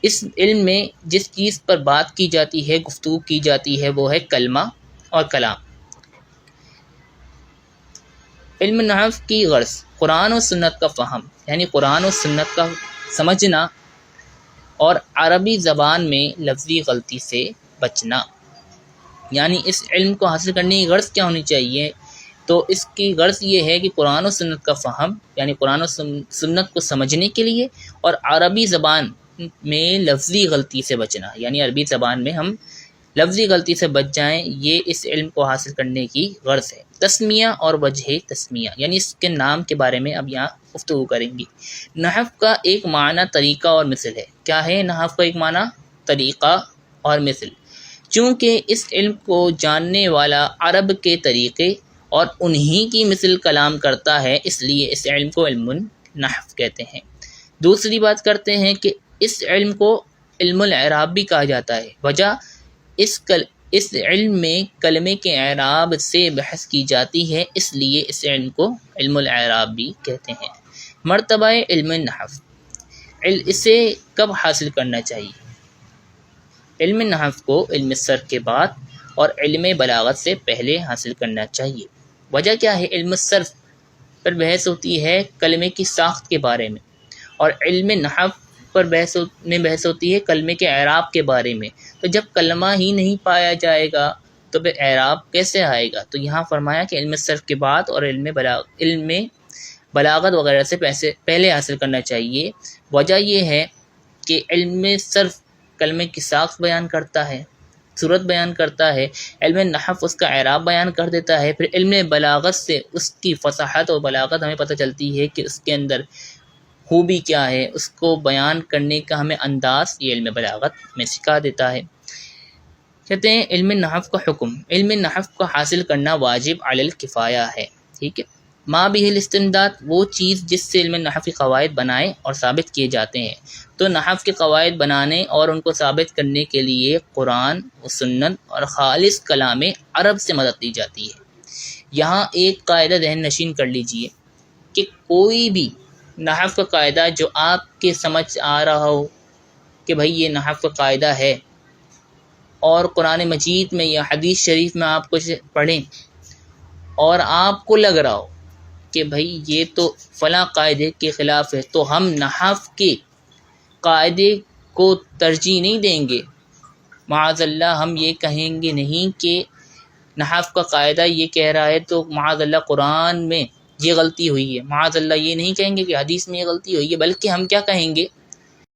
اس علم میں جس چیز پر بات کی جاتی ہے، گفتگو کی جاتی ہے، وہ ہے کلمہ اور کلام۔ علم نحو کی غرض قرآن و سنت کا فہم، یعنی قرآن و سنت کا سمجھنا اور عربی زبان میں لفظی غلطی سے بچنا۔ یعنی اس علم کو حاصل کرنے کی غرض کیا ہونی چاہیے؟ تو اس کی غرض یہ ہے کہ قرآن و سنت کا فہم، یعنی قرآن و سنت کو سمجھنے کے لیے، اور عربی زبان میں لفظی غلطی سے بچنا، یعنی عربی زبان میں ہم لفظی غلطی سے بچ جائیں، یہ اس علم کو حاصل کرنے کی غرض ہے۔ تسمیہ اور وجہ تسمیہ، یعنی اس کے نام کے بارے میں اب یہاں گفتگو کریں گی۔ نحو کا ایک معنی طریقہ اور مثل ہے۔ کیا ہے نحو کا ایک معنی؟ طریقہ اور مثل۔ چونکہ اس علم کو جاننے والا عرب کے طریقے اور انہی کی مثل کلام کرتا ہے، اس لیے اس علم کو علم النحو کہتے ہیں۔ دوسری بات کرتے ہیں کہ اس علم کو علم الاعراب بھی کہا جاتا ہے۔ وجہ اس علم میں کلمے کے اعراب سے بحث کی جاتی ہے، اس لیے اس علم کو علم الاعراب بھی کہتے ہیں۔ مرتبہ علم نحو، اسے کب حاصل کرنا چاہیے؟ علم نحو کو علم صرف کے بعد اور علم بلاغت سے پہلے حاصل کرنا چاہیے۔ وجہ کیا ہے؟ علم صرف پر بحث ہوتی ہے کلمے کی ساخت کے بارے میں، اور علم نحو پر بحث ہوتی ہے کلمے کے اعراب کے بارے میں۔ تو جب کلمہ ہی نہیں پایا جائے گا تو پھر اعراب کیسے آئے گا؟ تو یہاں فرمایا کہ علم صرف کے بعد اور علم بلاغت وغیرہ سے پہلے حاصل کرنا چاہیے۔ وجہ یہ ہے کہ علم صرف کلمے کی ساخت بیان کرتا ہے، صورت بیان کرتا ہے، علم نحو اس کا اعراب بیان کر دیتا ہے، پھر علم بلاغت سے اس کی فصاحت اور بلاغت ہمیں پتہ چلتی ہے کہ اس کے اندر خوبی کیا ہے، اس کو بیان کرنے کا ہمیں انداز یہ علم بلاغت میں سکھا دیتا ہے۔ کہتے ہیں علم نحو کا حکم، علم نحو کو حاصل کرنا واجب علی الکفایہ ہے، ٹھیک ہے۔ ما بہ الاستمداد، وہ چیز جس سے علم نحو کے قواعد بنائے اور ثابت کیے جاتے ہیں۔ تو نحو کے قواعد بنانے اور ان کو ثابت کرنے کے لیے قرآن و سنت اور خالص کلام عرب سے مدد لی جاتی ہے۔ یہاں ایک قاعدہ ذہن نشین کر لیجئے کہ کوئی بھی نحو کا قاعدہ جو آپ کے سمجھ آ رہا ہو کہ بھئی یہ نحو کا قاعدہ ہے، اور قرآن مجید میں یا حدیث شریف میں آپ کچھ پڑھیں اور آپ کو لگ رہا ہو کہ بھئی یہ تو فلاں قاعدے کے خلاف ہے، تو ہم نحو کے قاعدے کو ترجیح نہیں دیں گے۔ معاذ اللہ ہم یہ کہیں گے نہیں کہ نحو کا قاعدہ یہ کہہ رہا ہے تو معاذ اللہ قرآن میں یہ غلطی ہوئی ہے، معاذ اللہ یہ نہیں کہیں گے کہ حدیث میں یہ غلطی ہوئی ہے، بلکہ ہم کیا کہیں گے